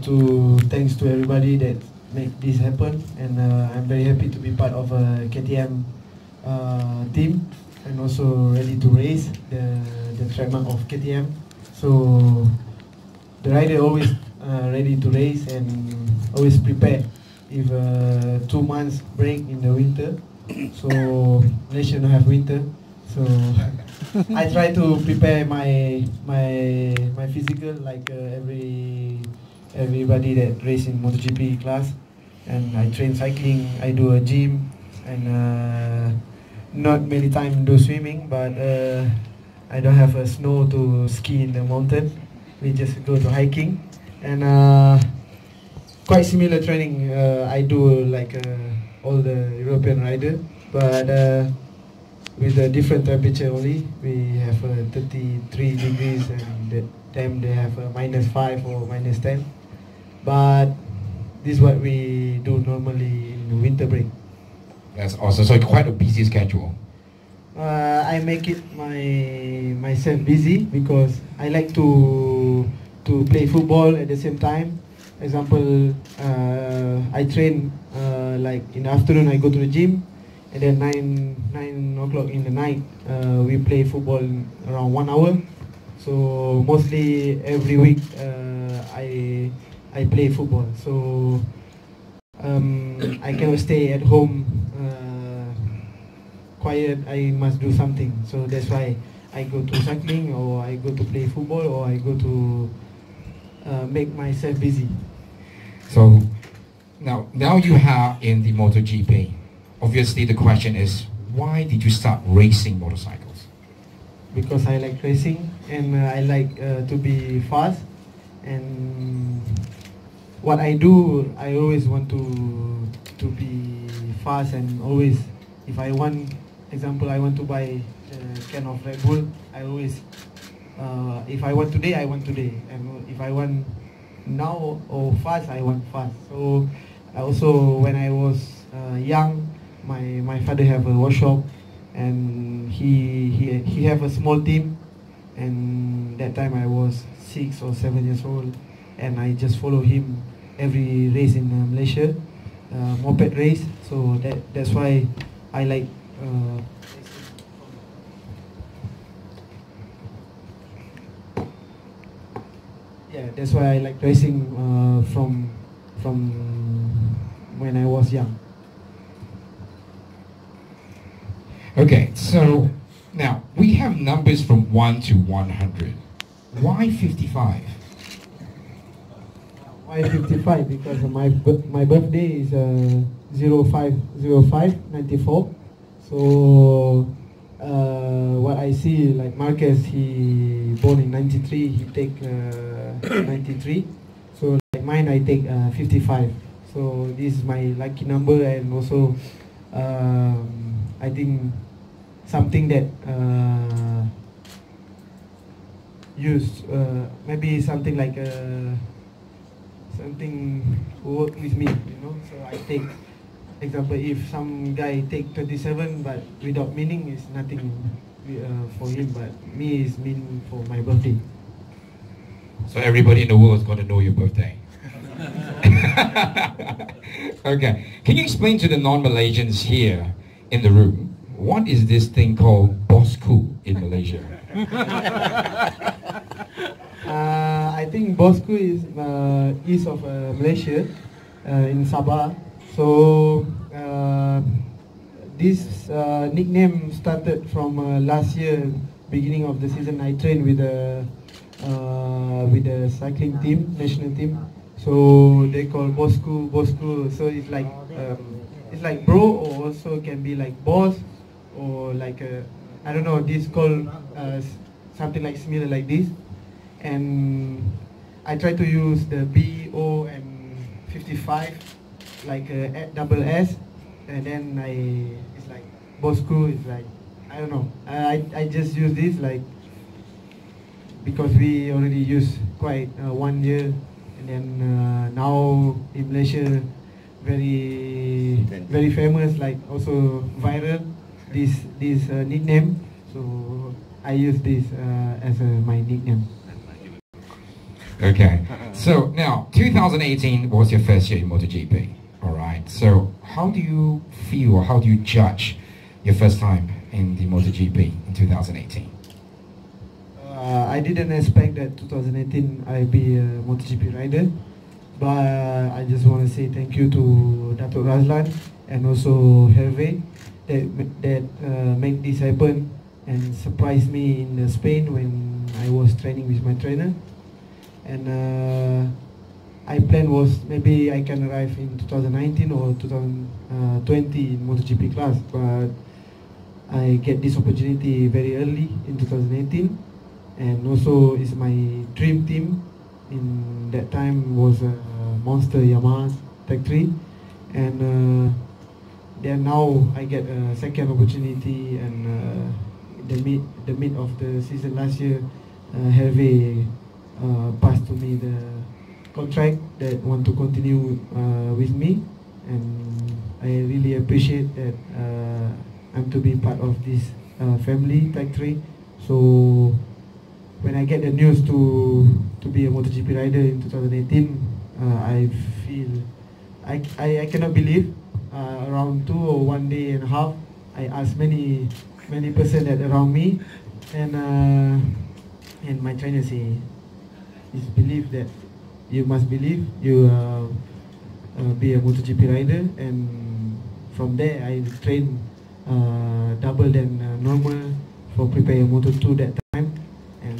like to thanks to everybody that make this happen, and I'm very happy to be part of a KTM team, and also ready to race the trademark of KTM. So the rider always ready to race and always prepared. If 2 months break in the winter, so Malaysia don't have winter, so I try to prepare my physical like everybody that race in MotoGP class, and I train cycling, I do a gym, and not many time do swimming, but I don't have a snow to ski in the mountain. We just go to hiking, and quite similar training I do like all the European rider, but with a different temperature only. We have 33 degrees, and them they have -5 or -10. But this is what we do normally in the winter break. That's awesome. So quite a busy schedule. I make it myself busy because I like to play football at the same time. Example, I train like in the afternoon. I go to the gym, and then 9 o'clock in the night we play football around 1 hour. So mostly every week I play football. So I cannot stay at home quiet. I must do something. So that's why I go to cycling, or I go to play football, or I go to make myself busy. So now you are in the MotoGP. Obviously the question is, why did you start racing motorcycles? Because I like racing, and I like to be fast, and what I do, I always want to be fast, and always, if I want, example, I want to buy a can of Red Bull, I always, if I want today, I want today, and if I want now or fast, I want fast. So also when I was young, my father have a workshop, and he have a small team, and that time I was 6 or 7 years old, and I just follow him every race in Malaysia, moped race. So that's why I like that's why I like racing from when I was young. Okay, so now we have numbers from 1 to 100. Why 55? Why 55? Because my birthday is 05/05/94. So what I see, like Marquez, he born in 93, he take 93. So like mine, I take 55. So this is my lucky number, and also I think something that use maybe something like something work with me, you know. So I take, example, if some guy take 27 but without meaning, is nothing for him, but me is mean for my birthday. So everybody in the world is going to know your birthday. Okay, can you explain to the non-Malaysians here in the room, what is this thing called Bosku in Malaysia? I think Bosku is east of Malaysia, in Sabah. So this nickname started from last year, beginning of the season. I trained with the cycling team, national team. So they call Bosku. So it's like bro, or also can be like boss, or like I don't know. This called something like similar like this. And I try to use the BO and 55 like double S, and then it's like Bosku. It's like, I don't know. I just use this like because we already use quite 1 year, and then now in Malaysia very famous, like also viral, this nickname. So I use this as my nickname. Okay. So now, 2018 was your first year in MotoGP. All right. So how do you feel, or how do you judge your first time in the MotoGP in 2018? I didn't expect that 2018 I'd be a MotoGP rider, but I just want to say thank you to Dato' Razlan and also Hervé that make this happen and surprised me in Spain when I was training with my trainer. And I plan was maybe I can arrive in 2019 or 2020 in MotoGP class, but I get this opportunity very early in 2018, and also it's my dream team. In that time was Monster Yamaha Tech3, and then now I get a second opportunity, and the mid of the season last year, Hervé passed to me the contract that want to continue with me, and I really appreciate that I'm to be part of this family, Tech3. So when I get the news to be a MotoGP rider in 2018, I feel I cannot believe. Around 2 or 1 day and a half, I asked many person that around me, and my trainer say, is believe that you must believe you be a MotoGP rider, and from there I train double than normal for prepare Moto2 that time. And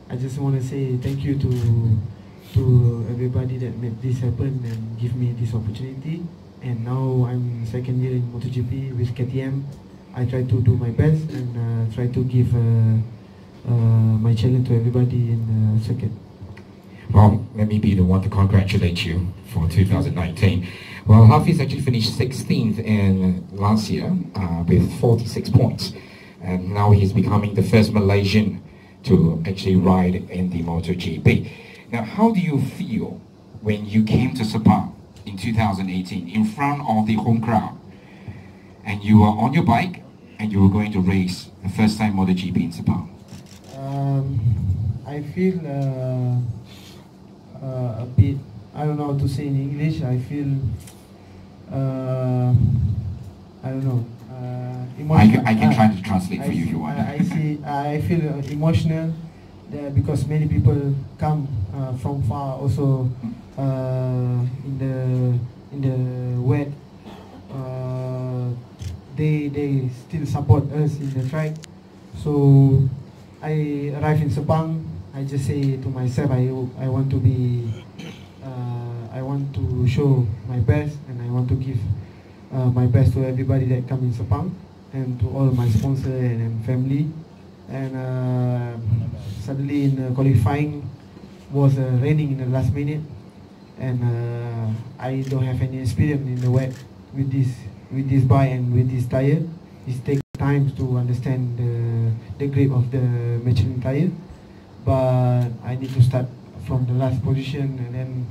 I just want to say thank you to everybody that made this happen and give me this opportunity. And now I'm second year in MotoGP with KTM. I try to do my best and try to give my challenge to everybody in second. Well, let me be the one to congratulate you for 2019. Well, Hafizh actually finished 16th in last year with 46 points. And now he's becoming the first Malaysian to actually ride in the MotoGP. Now, how do you feel when you came to Sepang in 2018 in front of the home crowd, and you were on your bike and you were going to race the first time MotoGP in Sepang? I feel a bit, I don't know how to say in English, I feel, I don't know, emotional. I can try to translate for you if you want. I feel emotional because many people come from far also in the wet. They still support us in the track. So I arrive in Sepang. I just say to myself, I want to be, I want to show my best, and I want to give my best to everybody that come in Sepang, and to all my sponsors and family. And suddenly in qualifying was raining in the last minute, and I don't have any experience in the wet with this bike and with this tire. It takes time to understand the grip of the Michelin tire, but I need to start from the last position, and then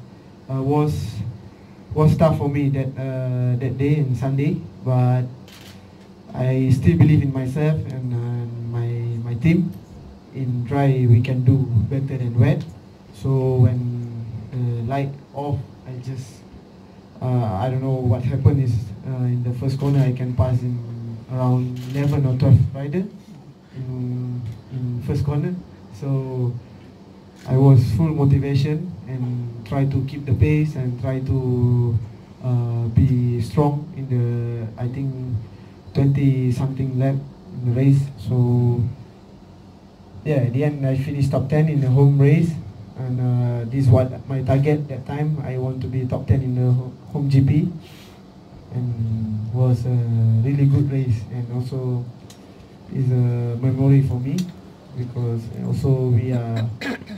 was tough for me that day and Sunday, but I still believe in myself and my team. In dry we can do better than wet. So when light off, I just I don't know what happened is in the first corner I can pass in around 11 or 12 rider in first corner. So I was full motivation and try to keep the pace and try to be strong in the, I think, 20 something lap in the race. So yeah, at the end I finished top 10 in the home race, and this is what my target that time. I want to be top 10 in the home GP, and was a really good race, and also is a memory for me because also we are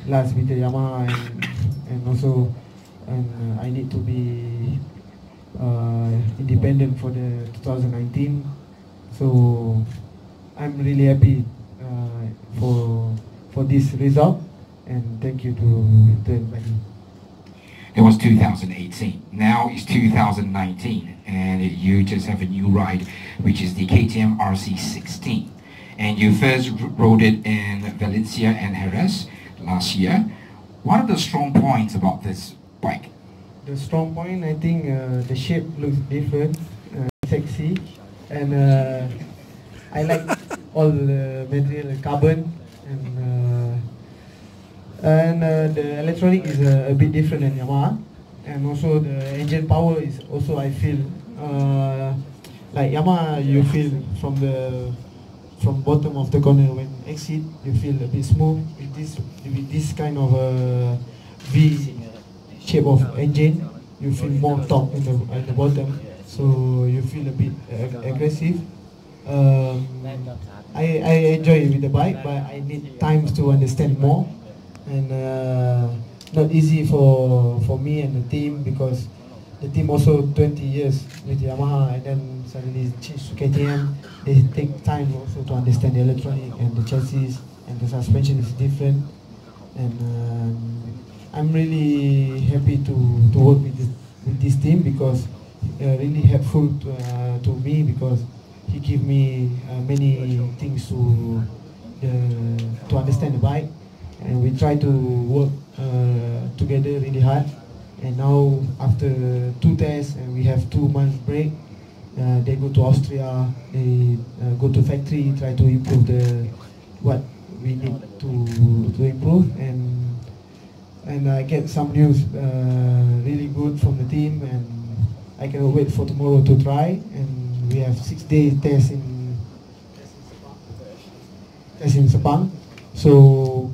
last with the Yamaha, and also I need to be independent for the 2019. So I'm really happy for this result, and thank you to everybody. It was 2018. Now it's 2019, and you just have a new ride, which is the KTM RC16. And you first rode it in Valencia and Jerez last year. What are the strong points about this bike? The strong point, I think the shape looks different, sexy, and I like all the material, carbon, and the electronic is a bit different than Yamaha, and also the engine power is also, I feel like Yamaha, you feel from bottom of the corner when exit, you feel a bit smooth. With this kind of V shape of engine, you feel more torque at the bottom, so you feel a bit aggressive. I enjoy it with the bike, but I need time to understand more, and not easy for me and the team, because the team also 20 years with Yamaha and then suddenly change to KTM. They take time also to understand the electronic and the chassis, and the suspension is different, and I'm really happy to work with this team, because really helpful to me, because he give me many things to understand the bike, and we try to work together really hard. And now after 2 tests and we have 2 months break, they go to Austria, they go to factory, try to improve what we need to improve, and I get some news really good from the team, and I cannot wait for tomorrow to try. And we have 6-day test in Sepang, so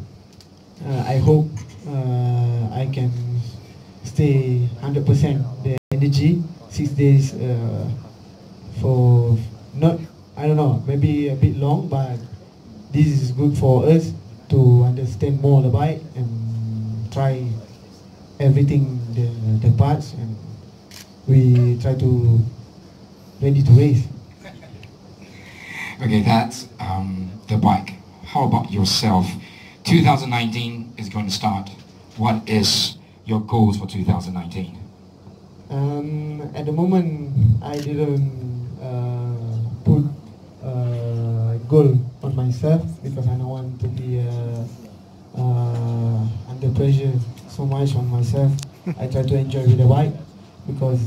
I hope I can stay 100% the energy 6 days for not, I don't know, maybe a bit long, but this is good for us to understand more the bike and try everything, the parts, and we try to ready to race. Okay, that's the bike. How about yourself? 2019 is going to start. What is your goals for 2019? At the moment, I didn't put a goal on myself, because I don't want to be under pressure so much on myself. I try to enjoy with the bike, because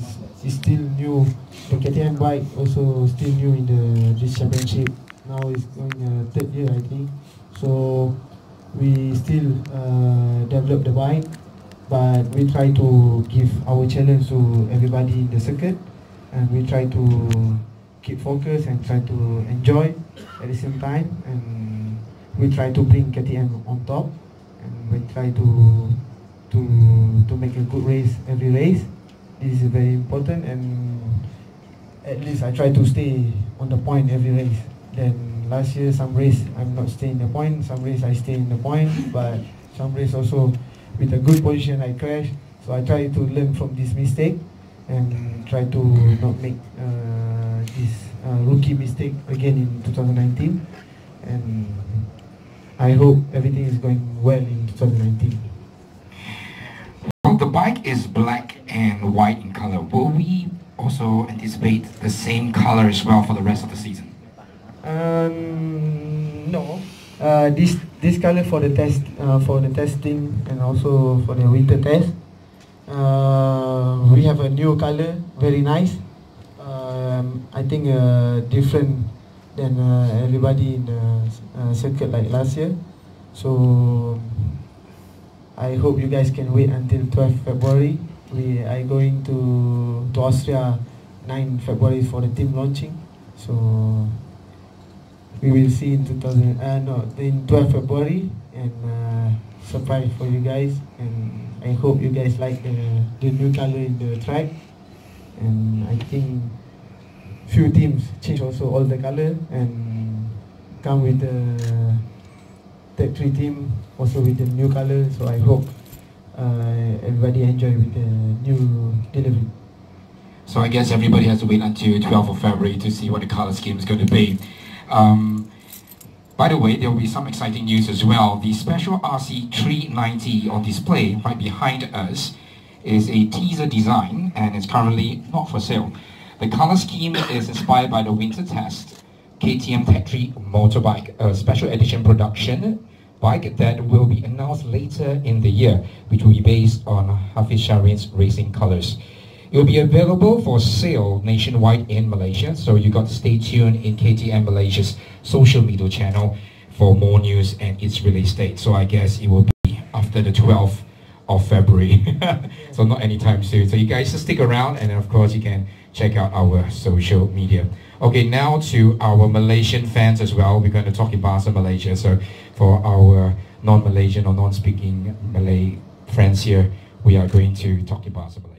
it's still new. The KTM bike also still new in this championship. Now it's going 3rd year, I think. So we still develop the bike, but we try to give our challenge to everybody in the circuit, and we try to keep focused and try to enjoy at the same time, and we try to bring KTM on top, and we try to make a good race every race. This is very important, and at least I try to stay on the point every race. Then last year, some race I'm not staying in the point, some race I stay in the point, but some race also with a good position I crash. So I try to learn from this mistake and try to not make this rookie mistake again in 2019. And I hope everything is going well in 2019. Well, the bike is black and white in color. Will we also anticipate the same color as well for the rest of the season? No. This color for the test, for the testing, and also for the winter test. We have a new color, very nice. I think different than everybody in the circuit like last year. So I hope you guys can wait until 12th February. We are going to Austria 9 February for the team launching. So we will see in 12 February, and surprise for you guys. And I hope you guys like the new color in the track. And I think few teams change also all the color and come with the Tech3 team also with the new color. So I hope everybody enjoy with the new delivery. So I guess everybody has to wait until 12th of February to see what the color scheme is going to be. By the way, there will be some exciting news as well. The special RC 390 on display right behind us is a teaser design, and it's currently not for sale. The color scheme is inspired by the winter test KTM Tech3 motorbike, a special edition production bike that will be announced later in the year, which will be based on Hafizh Syahrin's racing colors. It will be available for sale nationwide in Malaysia, so you got to stay tuned in KTM Malaysia's social media channel for more news and its release date. So I guess it will be after the 12th of February, so not anytime soon. So you guys just stick around, and then of course you can check out our social media. Okay, now to our Malaysian fans as well. We're going to talk in Bahasa Malaysia. So for our non-Malaysian or non-speaking Malay friends here, we are going to talk in Bahasa Malaysia.